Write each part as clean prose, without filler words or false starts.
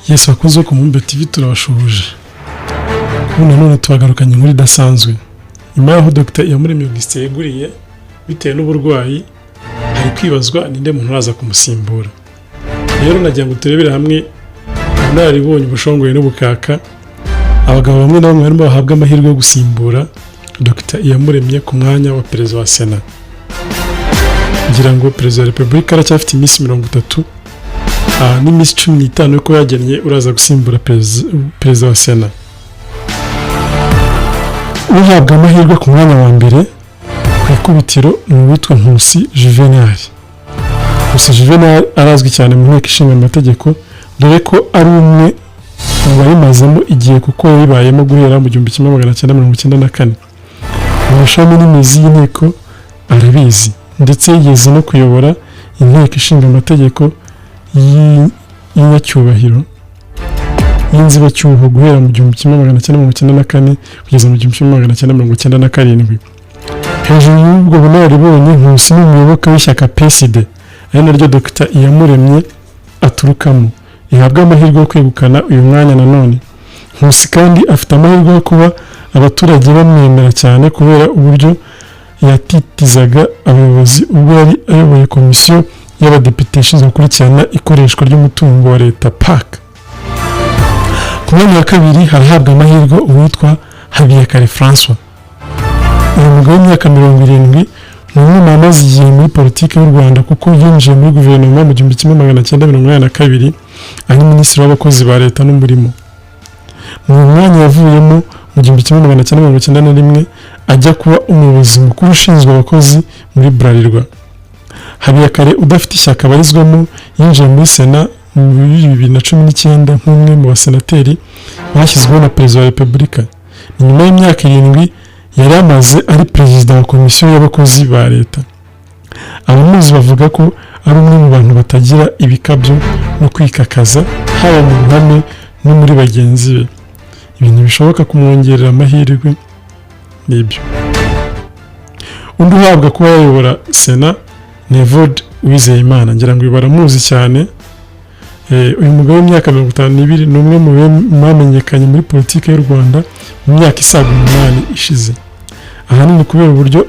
Yesu akunze ku Mumbe TV turabashubuje. None tubagarukanye inkuru idasanzwe. Nyuma yaho Dr. Iyamuremye Augustin yeguriye bitewe n'uburwayi, hari kwibazwa ninde muntu uraza kumusimbura. Rero nagira ngo turebere hamwe ubunararibonye bushongoye n'ubukaka abagabo bamwe na bamwe barimo bahabwa amahirwe yo gusimbura Dr. Iyamuremye ku mwanya wa perezida wa Sena. Ngira ngo perezida wa Repubulika aracyafite iminsi 30 n'iminsi 15 yuko yagennye uraza gusimbura perezida wa Sena. Uhabwa amahirwe ku mwanya wa mbere ku ikubitiro ni uwitwa Nkusi Juvenal. Nkusi Juvenal arazwi cyane mu nteko ishinga amategeko, dore ko ari umwe mu bayimazemo igihe kuko yabayemo guhera mu 1994. Amashami n'imizi y'inteko arabizi, ndetse yigeze no kuyobora inteko ishinga amategeko y'inyacyubahiro y'inzibacyuho guhera mu 1994 kugeza mu 1997. Hejuru y'ubwo bunararibonye, Nkusi ni umuyoboke w'ishyaka PSD, ari naryo Dr. Iyamuremye aturukamo, ihabwa amahirwe yo kwegukana uyu mwanya nanone. Nkusi kandi afite amahirwe yo kuba abaturage bamwemera cyane kubera uburyo yatitizaga abayobozi ubwo yari ayoboye komisiyo y'abadepite ishinzwe gukurikirana ikoreshwa ry'umutungo wa leta PAC. Ku mwanya wa kabiri harahabwa amahirwe uwitwa Habiyakare François. Uyu mugabo w'imyaka 70 ni umwe mu bamaze igihe muri politiki y'u Rwanda kuko yinjiye muri guverinoma mu 1982 ari minisitiri w'abakozi ba leta n'umurimo. Mu mwanya yavuyemo mu 1991 ajya kuba umuyobozi mukuru ushinzwe abakozi muri Bralirwa. Habiyakare udafite ishyaka abarizwamo yinjiye muri Sena mu 2019 nk'umwe mu basenateri bashyizweho na perezida wa Repubulika. Nyuma y'imyaka 7 yari amaze ari perezida wa komisiyo y'abakozi ba leta. Abamuzi bavuga ko ari umwe mu bantu batagira ibikabyo no kwikakaza, haba mu ruhame no muri bagenzi be. Ibintu bishoboka kumwongerera amahirwe nibyo. Undi uhabwa kuba yayobora Sena ni Evode Uwizeyimana. Ngira ngo baramuzi cyane. Uyu mugabo w'imyaka 52 ni umwe mu bamenyekanye muri politiki y'u Rwanda mu myaka isaga 8 ishize. Ahanini kubera uburyo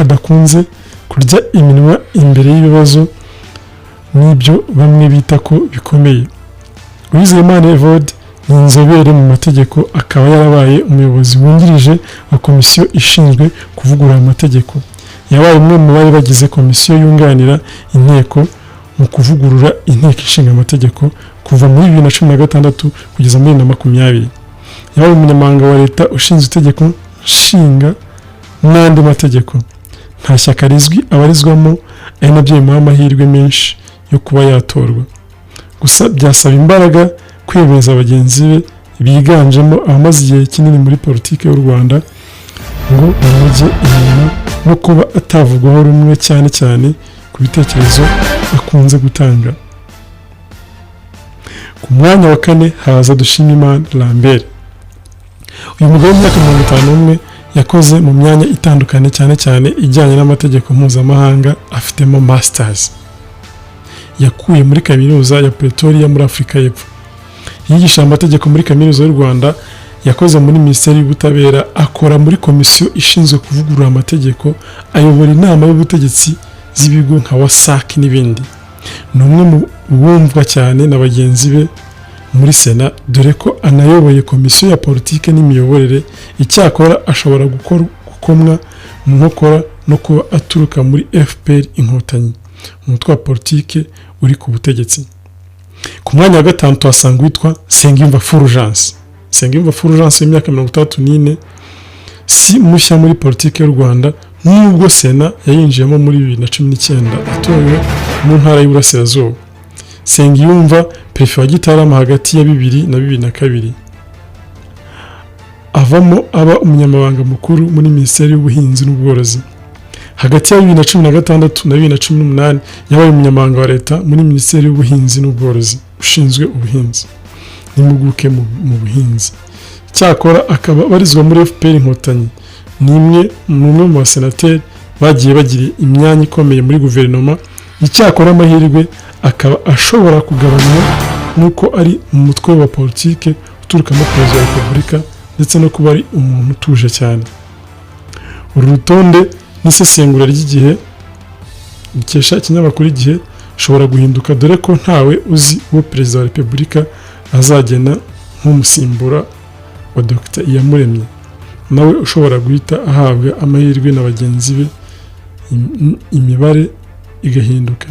adakunze kurya iminwa imbere y'ibibazo n'ibyo bamwe bita ko bikomeye. Uwizeyimana Evode ni inzobere mu mategeko, akaba yarabaye umuyobozi wungirije wa komisiyo ishinzwe kuvugurura amategeko. Yabaye umwe mu bari bagize komisiyo yunganira inteko mu kuvugurura inteko ishinga amategeko kuva muri 2016 kugeza muri 2020. Yabaye umunyamabanga wa leta ushinzwe itegeko nshinga n'andi mategeko. Nta shyaka rizwi abarizwamo, ari nabyo bimuha amahirwe menshi yo kuba yatorwa. Gusa byasaba imbaraga kwemeza bagenzi be biganjemo abamaze igihe kinini muri politiki y'u Rwanda ngo bamujye inyuma no kuba atavugwaho rumwe cyane cyane ku bitekerezo akunze gutanga. Ku mwanya wa 4 haza Dushimimana Lambert. Uyu mugabo w'imyaka 51 yakoze mu myanya itandukanye cyane ijyanye n'amategeko mpuzamahanga, afitemo masters. Yakuye muri kaminuza ya Pretoria muri Afrika y'Epfo. Yigisha amategeko muri kaminuza y'u Rwanda, yakoze muri Minisiteri y'Ubutabera, akora muri komisiyo ishinzwe kuvugurura amategeko, ayobora inama y'ubutegetsi z'ibigo nka WASAC n'ibindi. Ni umwe mu bumvwa cyane na bagenzi be muri Sena, dore ko anayoboye komisiyo ya politike n'imiyoborere. Icyakora ashobora gukomwa mu nkokora no kuba aturuka muri FPR Inkotanyi, umutwe wa politike uri ku butegetsi. Ku mwanya wa 5 tuhasanga witwa Nsengiyumva Fulgence. Nsengiyumva Fulgence w'imyaka 34 si mushya muri politike y'u Rwanda, nubwo Sena yayinjiyemo muri 2019 atowe mu ntara y'Uburasirazuba. Nsengiyumva Perefe wa Gitarama hagati ya 2000 na 2002. Avamo aba umunyamabanga mukuru muri Minisiteri y'Ubuhinzi n'Ubworozi. Hagati ya 2016 na 2018 yabaye umunyamabanga wa leta muri Minisiteri y'Ubuhinzi n'Ubworozi ushinzwe ubuhinzi n'impuguke mu buhinzi. Cyakora akaba barizwa muri FPR Inkotanyi. Ni umwe mu basenateri bagiye bagira imyanya ikomeye muri guverinoma. Icyakora amahirwe akaba ashobora kugabanywa nuko ari umutwe wa politike uturukamo perezida wa repubulika ndetse no kuba ari umuntu utuje cyane. Uru rutonde n'isesengura ry'igihe dukesha ikinyamakuru Igihe ushobora guhinduka, dore ko ntawe uzi uwo perezida wa repubulika azagena nk'umusimbura wa Dr Iyamuremye, nawe ushobora guhita ahabwa amahirwe na bagenzi be, imibare igahinduka.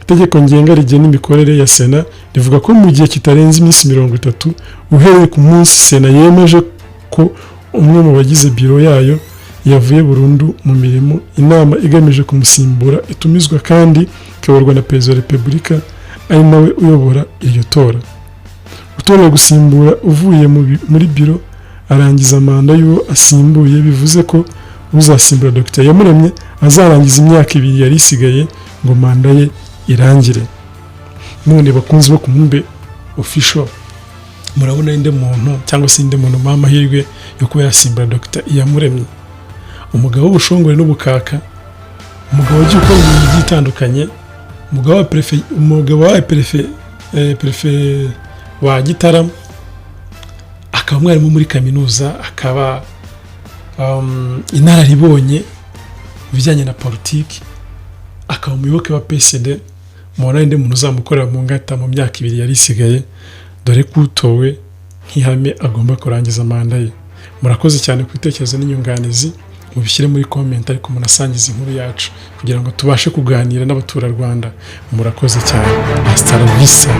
Itegeko ngenga rigena imikorere ya Sena rivuga ko mu gihe kitarenze iminsi 30 uhereye ku munsi Sena yemeje ko umwe mu bagize biro yayo yavuye burundu mu mirimo, inama igamije kumusimbura itumizwa kandi ikayoborwa na perezida wa repubulika ari nawe uyobora iryo tora. Gutora gusimbura uvuye muri biro arangiza manda y'uwo asimbuye, bivuze ko uzasimbura Dr Iyamuremye azarangiza imyaka 2 yari isigaye ngo manda ye irangire. None bakunzi bo kumbe official, murabona inde muntu cyangwa se inde muntu amahirwe yo kuba yasimbura Dr Iyamuremye? Umugabo w'ubushongore n'ubukaka, umugabo ugiye ukora ibintu byitandukanye, umugabo wa prefe wa Gitarama, akaba umwarimu muri kaminuza, akaba inararibonye bijyanye na politiki, akaba umuyoboke wa PSD. Mubona inde muntu uzamukorera mu ngata mu myaka 2 yari isigaye, dore ko utowe nk'ihame agomba kurangiza manda ye. Murakoze cyane kwitekereza n'inyunganizi, mubishyire muri comment, ariko munasangiza inkuru yacu kugira ngo tubashe kuganira n'abaturarwanda. Murakoze cyane. Hasta la vista.